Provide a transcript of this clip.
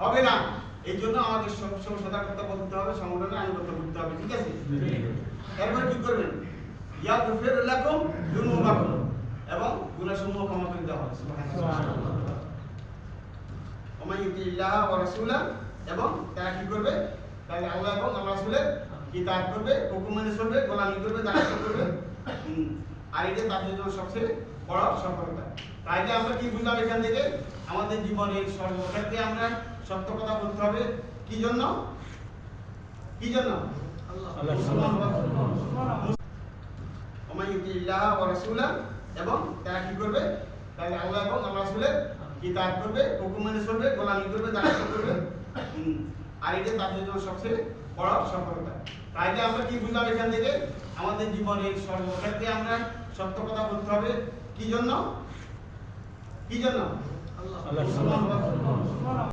হবে না। এই জন্য আমাদের সবসময় সতর্কতা বলতে হবে, সংগঠনে আনুগত্য করতে হবে, ঠিক আছে? এরপর কি করবেন? ইয়াগফির লাকুম যুনুবাকুম, এবং গুনাহসমূহ ক্ষমা করে দেওয়া হবে। সুবহানাল্লাহ। ওয়া মান ইউতিল্লাহ ওয়া রাসূলাহ, এবং তারা কি করবে? তারা আল্লাহ এবং আল্লাহ রাসূলের কিতাব করবে, হুকুম মেনে চলবে, গোলামি করবে, দাসত্ব করবে। আর এটা তাদের জন্য সবচেয়ে বড় সফলতা। তাইলে আমরা কি বুঝলাম এখান থেকে? আমাদের জীবনের সর্বক্ষেত্রে আমরা সত্য কথা বলতে হবে। কি জন্য? কি জন্য? ওয়া মান ইউতিল্লাহ ওয়া রাসূলাহ, এবং তারা কি করবে? তারা আল্লাহ এবং আল্লাহ রাসূলের কিতাব করবে, হুকুম মেনে চলবে, গোলামি করবে, দাসত্ব করবে। আর এটা তাদের জন্য সবচেয়ে বড় সফলতা। তাইলে আমরা কি বুঝলাম এখান থেকে? আমাদের জীবনের সর্বক্ষেত্রে আমরা সত্য কথা বলতে হবে। কি জন্য? কি জন্য?